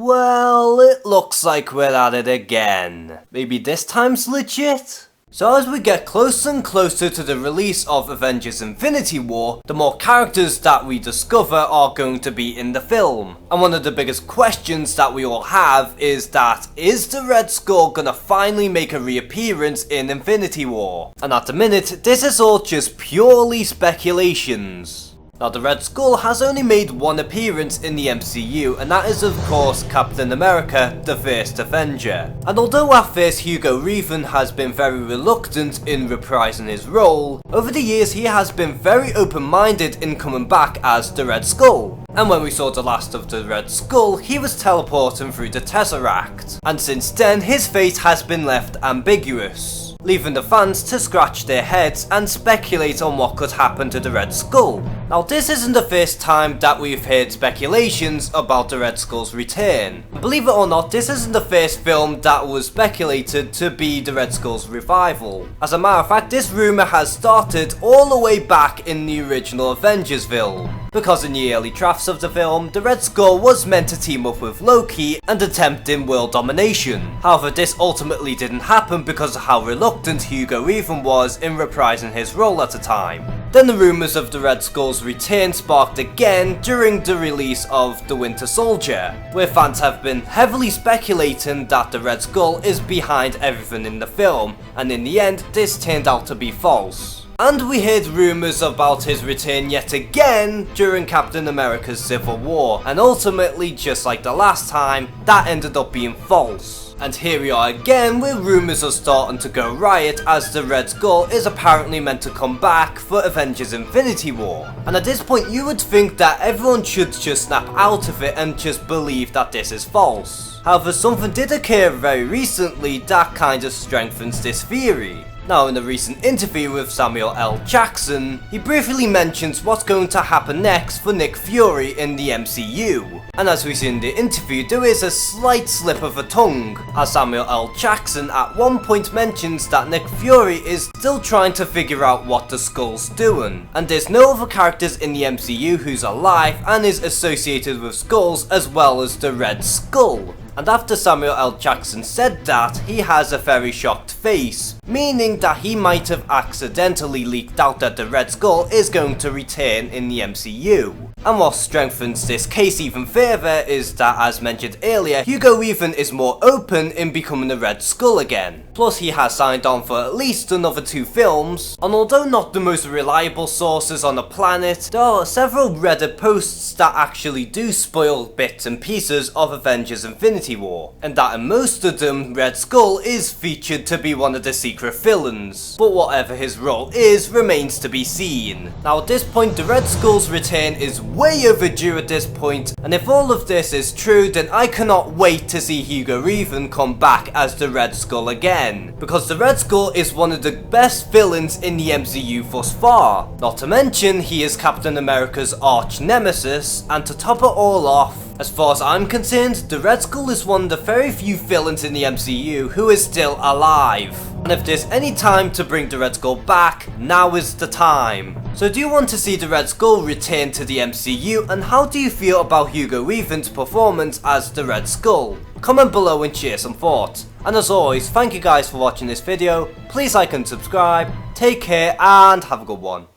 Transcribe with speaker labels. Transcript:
Speaker 1: Well, it looks like we're at it again. Maybe this time's legit? So as we get closer and closer to the release of Avengers Infinity War, the more characters that we discover are going to be in the film. And one of the biggest questions that we all have is the Red Skull gonna finally make a reappearance in Infinity War? And at the minute, this is all just purely speculations. Now, the Red Skull has only made one appearance in the MCU, and that is of course Captain America, the first Avenger. And although at first Hugo Weaving has been very reluctant in reprising his role, over the years he has been very open-minded in coming back as the Red Skull. And when we saw the last of the Red Skull, he was teleporting through the Tesseract. And since then, his fate has been left ambiguous, leaving the fans to scratch their heads and speculate on what could happen to the Red Skull. Now, this isn't the first time that we've heard speculations about the Red Skull's return. Believe it or not, this isn't the first film that was speculated to be the Red Skull's revival. As a matter of fact, this rumour has started all the way back in the original Avengers film. Because in the early drafts of the film, the Red Skull was meant to team up with Loki and attempting world domination. However, this ultimately didn't happen because of how reluctant Hugo Weaving was in reprising his role at the time. Then the rumours of the Red Skull's return sparked again during the release of The Winter Soldier, where fans have been heavily speculating that the Red Skull is behind everything in the film, and in the end, this turned out to be false. And we heard rumours about his return yet again during Captain America's Civil War, and ultimately, just like the last time, that ended up being false. And here we are again, where rumours are starting to go riot as the Red Skull is apparently meant to come back for Avengers Infinity War. And at this point you would think that everyone should just snap out of it and just believe that this is false. However, something did occur very recently that kind of strengthens this theory. Now, in a recent interview with Samuel L. Jackson, he briefly mentions what's going to happen next for Nick Fury in the MCU. And as we see in the interview, there is a slight slip of a tongue, as Samuel L. Jackson at one point mentions that Nick Fury is still trying to figure out what the Skull's doing, and there's no other characters in the MCU who's alive and is associated with Skulls as well as the Red Skull. And after Samuel L. Jackson said that, he has a very shocked face, meaning that he might have accidentally leaked out that the Red Skull is going to return in the MCU. And what strengthens this case even further is that, as mentioned earlier, Hugo Weaving is more open in becoming the Red Skull again. Plus, he has signed on for at least another 2 films, and although not the most reliable sources on the planet, there are several Reddit posts that actually do spoil bits and pieces of Avengers Infinity War, and that in most of them, Red Skull is featured to be one of the secret villains, but whatever his role is remains to be seen. Now, at this point, the Red Skull's return is way overdue at this point, and if all of this is true, then I cannot wait to see Hugo Weaving come back as the Red Skull again, because the Red Skull is one of the best villains in the MCU thus far. Not to mention, he is Captain America's arch nemesis, and to top it all off, as far as I'm concerned, the Red Skull is one of the very few villains in the MCU who is still alive. And if there's any time to bring the Red Skull back, now is the time. So do you want to see the Red Skull return to the MCU, and how do you feel about Hugo Weaving's performance as the Red Skull? Comment below and share some thoughts. And as always, thank you guys for watching this video. Please like and subscribe, take care and have a good one.